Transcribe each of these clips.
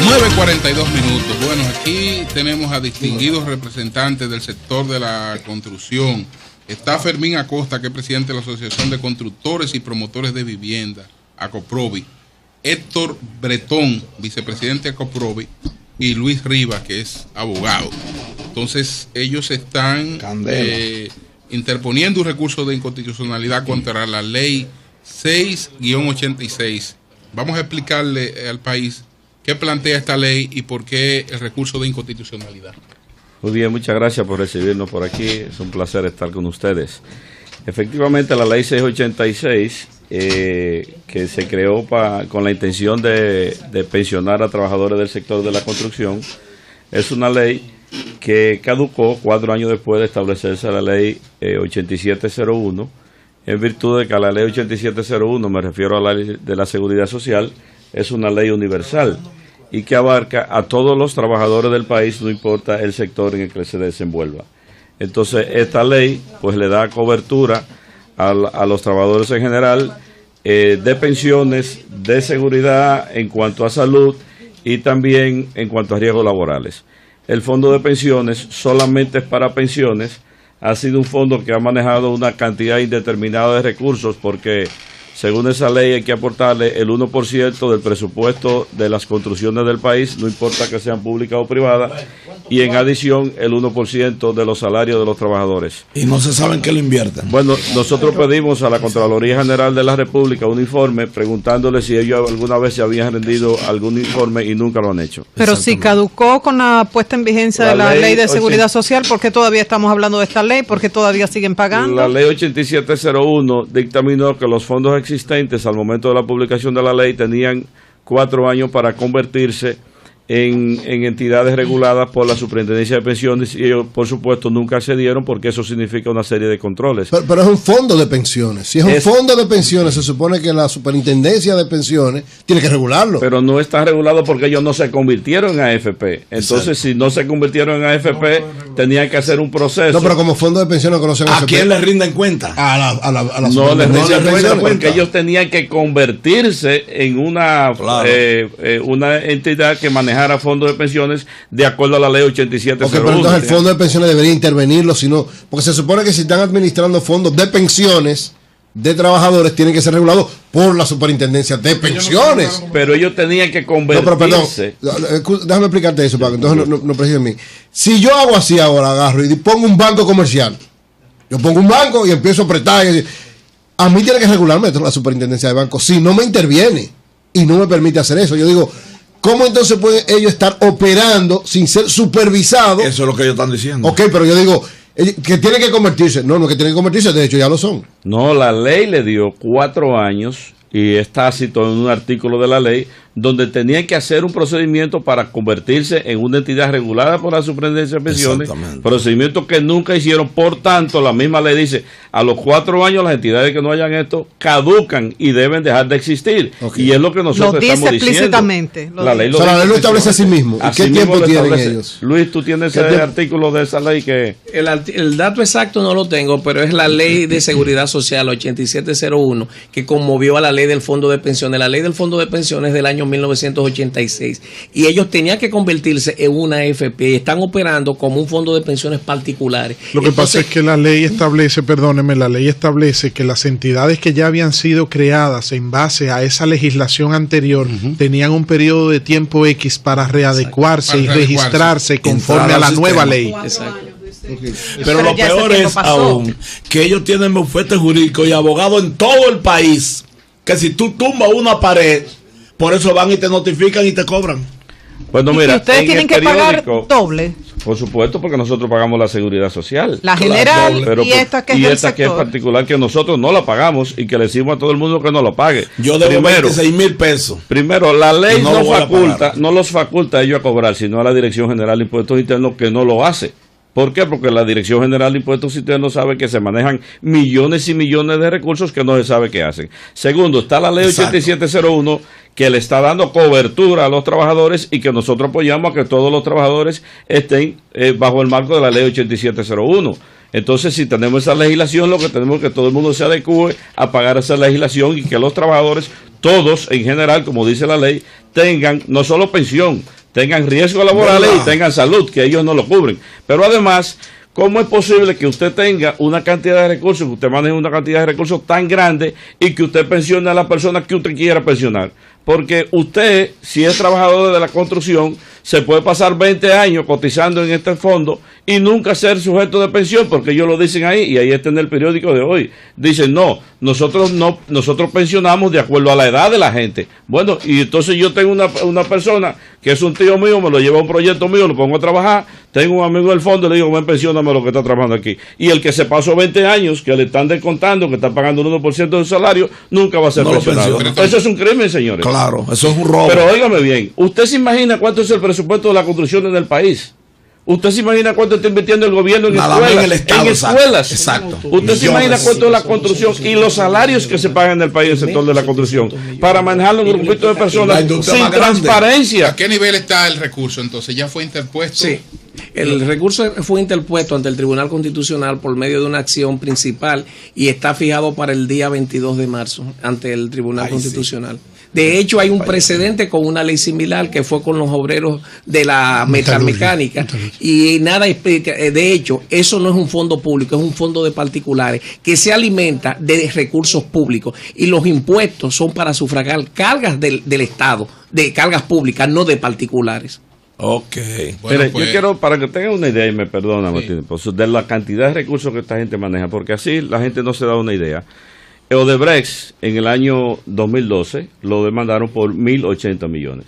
9:42 minutos. Bueno, aquí tenemos a distinguidos representantes del sector de la construcción. Está Fermín Acosta, que es presidente de la Asociación de Constructores y Promotores de Vivienda, ACOPROVI. Héctor Bretón, vicepresidente de ACOPROVI, y Luis Rivas, que es abogado. Entonces, ellos están interponiendo un recurso de inconstitucionalidad contra la ley 6-86. Vamos a explicarle al país qué plantea esta ley y por qué el recurso de inconstitucionalidad. Muy bien, muchas gracias por recibirnos por aquí. Es un placer estar con ustedes. Efectivamente, la ley 686, que se creó con la intención de pensionar a trabajadores del sector de la construcción, es una ley que caducó 4 años después de establecerse la ley 8701, en virtud de que la ley 8701, me refiero a la ley de la Seguridad Social, es una ley universal y que abarca a todos los trabajadores del país, no importa el sector en el que se desenvuelva. Entonces, esta ley pues le da cobertura a los trabajadores en general, de pensiones, de seguridad en cuanto a salud y también en cuanto a riesgos laborales. El fondo de pensiones solamente es para pensiones. Ha sido un fondo que ha manejado una cantidad indeterminada de recursos porque, según esa ley, hay que aportarle el 1% del presupuesto de las construcciones del país, no importa que sean públicas o privadas, y en adición el 1% de los salarios de los trabajadores. Y no se sabe en qué lo invierten. Bueno, nosotros pedimos a la Contraloría General de la República un informe preguntándole si ellos alguna vez se habían rendido algún informe y nunca lo han hecho. Pero si caducó con la puesta en vigencia de la ley de seguridad social, ¿por qué todavía estamos hablando de esta ley? ¿Por qué todavía siguen pagando? La ley 8701 dictaminó que los fondos existentes al momento de la publicación de la ley tenían 4 años para convertirse en entidades reguladas por la Superintendencia de Pensiones, y ellos, por supuesto, nunca accedieron porque eso significa una serie de controles. Pero es un fondo de pensiones. Si es un fondo de pensiones, se supone que la Superintendencia de Pensiones tiene que regularlo. Pero no está regulado porque ellos no se convirtieron en AFP. Entonces, exacto, si no se convirtieron en AFP, tenían que hacer un proceso. No, pero como fondo de pensiones conocen ¿A quién les rinden cuenta? No les rinden cuenta porque ellos tenían que convertirse en una entidad que manejara fondos de pensiones de acuerdo a la ley 8701. Okay, pero entonces el fondo de pensiones debería intervenirlo, sino porque se supone que si están administrando fondos de pensiones de trabajadores tienen que ser regulados por la Superintendencia de Pensiones. Pero ellos tenían que convertirse. No, pero perdón, déjame explicarte eso, para que entonces no presides mí. Si yo hago así ahora, agarro y pongo un banco comercial, yo pongo un banco y empiezo a apretar, a mí tiene que regularme la Superintendencia de Bancos, si no me interviene y no me permite hacer eso. Yo digo, ¿cómo entonces pueden ellos estar operando sin ser supervisados? Eso es lo que ellos están diciendo. Ok, pero yo digo que tienen que convertirse. No, que tienen que convertirse, de hecho ya lo son. No, la ley le dio 4 años y es tácito en un artículo de la ley donde tenían que hacer un procedimiento para convertirse en una entidad regulada por la Superintendencia de Pensiones, procedimiento que nunca hicieron. Por tanto, la misma ley dice, a los 4 años las entidades que no hayan esto caducan y deben dejar de existir. Okay. Y es lo que nosotros estamos diciendo. Explícitamente. La ley lo establece a sí mismo. ¿Y qué tiempo tienen ellos? Luis, tú tienes ese artículo de esa ley que... El dato exacto no lo tengo, pero es la ley de seguridad social 8701 que conmovió a la ley del fondo de pensiones. La ley del fondo de pensiones del año 1986 y ellos tenían que convertirse en una AFP. Están operando como un fondo de pensiones particulares. Lo que pasa es que la ley establece, perdóneme, la ley establece que las entidades que ya habían sido creadas en base a esa legislación anterior tenían un periodo de tiempo X para readecuarse y registrarse conforme a la nueva ley. Exacto. Okay. Pero lo peor es aún que ellos tienen bufete jurídico y abogados en todo el país, que si tú tumbas una pared, por eso van y te notifican y te cobran. Bueno, mira, ¿y ustedes tienen que pagar doble? Por supuesto, porque nosotros pagamos la seguridad social. La general, pero, y esta que es y del esta sector. que es particular, que nosotros no la pagamos y que le decimos a todo el mundo que no lo pague. Yo debo 26,000 pesos. Primero, la ley no los faculta a ellos a cobrar, sino a la Dirección General de Impuestos Internos, que no lo hace. ¿Por qué? Porque la Dirección General de Impuestos Internos sabe que se manejan millones y millones de recursos que no se sabe qué hacen. Segundo, está la ley 8701 que le está dando cobertura a los trabajadores y que nosotros apoyamos a que todos los trabajadores estén bajo el marco de la ley 8701. Entonces, si tenemos esa legislación, lo que tenemos es que todo el mundo se adecue a pagar esa legislación y que los trabajadores, todos en general, como dice la ley, tengan no solo pensión, tengan riesgos laborales y tengan salud, que ellos no lo cubren. Pero además, ¿cómo es posible que usted tenga una cantidad de recursos, que usted maneje una cantidad de recursos tan grande y que usted pensione a la persona que usted quiera pensionar? Porque usted, si es trabajador de la construcción, se puede pasar 20 años cotizando en este fondo y nunca ser sujeto de pensión, porque ellos lo dicen ahí, y ahí está en el periódico de hoy. Dicen, no, nosotros pensionamos de acuerdo a la edad de la gente. Bueno, y entonces yo tengo una persona que es un tío mío, me lo lleva a un proyecto mío, lo pongo a trabajar, tengo un amigo del fondo, le digo, ven, pensióname lo que está trabajando aquí. Y el que se pasó 20 años, que le están descontando, que está pagando un 1% de su salario, nunca va a ser pensionado. Eso es un crimen, señores. Claro, eso es un robo. Pero óigame bien, ¿usted se imagina cuánto es el presupuesto de la construcción en el país? ¿Usted se imagina cuánto está invirtiendo el gobierno en escuelas? En escuelas. Exacto. ¿Usted se imagina cuánto es la construcción y los salarios que se pagan en el país en el sector de la construcción para manejarlo en un grupito de personas sin transparencia? ¿A qué nivel está el recurso entonces? ¿Ya fue interpuesto? Sí. El recurso fue interpuesto ante el Tribunal Constitucional por medio de una acción principal y está fijado para el día 22 de marzo ante el Tribunal Constitucional. Sí. De hecho, hay un precedente con una ley similar que fue con los obreros de la metalmecánica y nada explica. De hecho, eso no es un fondo público, es un fondo de particulares que se alimenta de recursos públicos y los impuestos son para sufragar cargas del Estado, de cargas públicas, no de particulares. Ok. Bueno, mire, yo quiero, para que tengan una idea, y me perdona, Martín, de la cantidad de recursos que esta gente maneja, porque así la gente no se da una idea. Odebrecht en el año 2012 lo demandaron por 1.080 millones.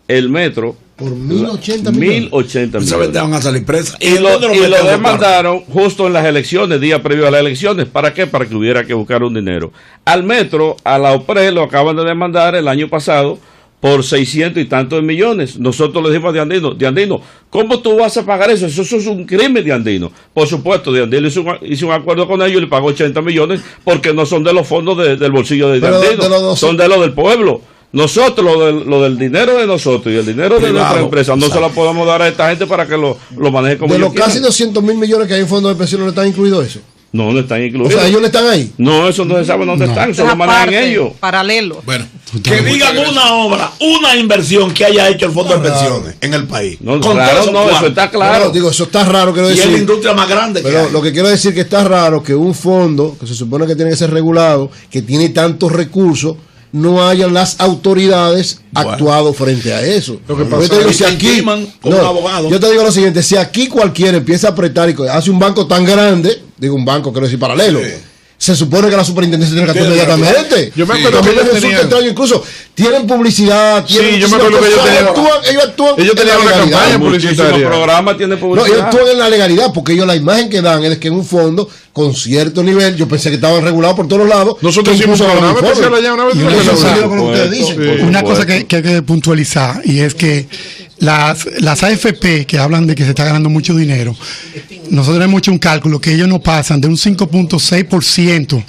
El metro por 1.080 millones. 1.080 millones. Van a salir presas. Y lo demandaron justo en las elecciones, día previo a las elecciones. ¿Para qué? Para que hubiera que buscar un dinero. Al metro, a la OPRE lo acaban de demandar el año pasado por 600 y tantos millones. Nosotros le dijimos a Diandino, ¿cómo tú vas a pagar eso? Eso es un crimen, Diandino. Por supuesto, Diandino hizo un acuerdo con ellos y le pagó 80 millones porque no son de los fondos del bolsillo de Diandino, son de los del pueblo. Nosotros, lo del dinero de nosotros y el dinero de nuestra empresa, no se lo podemos dar a esta gente para que lo maneje como ellos quieran. De los casi 200.000 millones que hay en fondos de pensión, ¿no está incluido eso? No, no están incluidos. O sea, ellos le están ahí. No, eso no se sabe dónde están, solo manejan ellos. Paralelo. Bueno, que digan una obra, una inversión que haya hecho el fondo de pensiones en el país. No, claro, no, eso está claro. No, digo, eso está raro, quiero decir. Y es la industria más grande. Pero lo que quiero decir que está raro que un fondo que se supone que tiene que ser regulado, que tiene tantos recursos, no hayan las autoridades actuado frente a eso. Lo que pasa yo te digo, si aquí, con un abogado. Yo te digo lo siguiente, si aquí cualquiera empieza a apretar y hace un banco tan grande, digo un banco, quiero decir paralelo, se supone que la superintendencia tiene que actuar inmediatamente. Yo me acuerdo que ellos tenían extraño, incluso tienen publicidad, tienen yo me acuerdo que ellos tenían una campaña publicitaria. Programa tiene publicidad. No, ellos actúan en la legalidad, porque ellos la imagen que dan es que en un fondo con cierto nivel, yo pensé que estaban regulados por todos lados. Nosotros hicimos un programa especial allá una vez. Una cosa que hay que puntualizar, y es que las AFP que hablan de que se está ganando mucho dinero, nosotros hemos hecho un cálculo que ellos no pasan de un 5.6%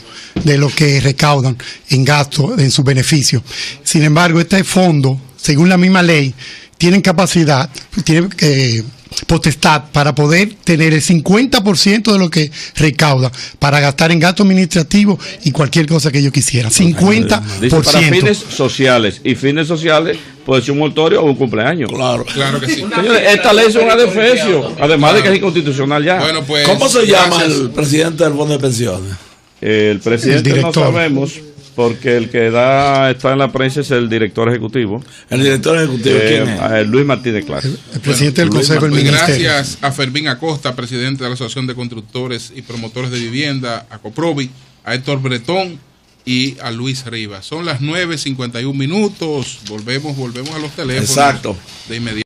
de lo que recaudan en gasto, en sus beneficios. Sin embargo, este fondo, según la misma ley, tienen capacidad, tienen potestad para poder tener el 50% de lo que recauda para gastar en gasto administrativo y cualquier cosa que ellos quisieran. 50%. Dice, para fines sociales. Y fines sociales puede ser un mortorio o un cumpleaños. Claro, claro que sí. Señores, esta ley es un adefesio, además de que es inconstitucional ya. Bueno, pues, ¿cómo se llama el presidente del fondo de pensiones? El presidente no sabemos, porque el que está en la prensa es el director ejecutivo. ¿El director ejecutivo quién es? Luis Martínez Clark. El presidente del Consejo del Ministerio. Gracias a Fermín Acosta, presidente de la Asociación de Constructores y Promotores de Vivienda, a Coprovi, a Héctor Bretón y a Luis Rivas. Son las 9:51. Volvemos a los teléfonos. Exacto. De inmediato.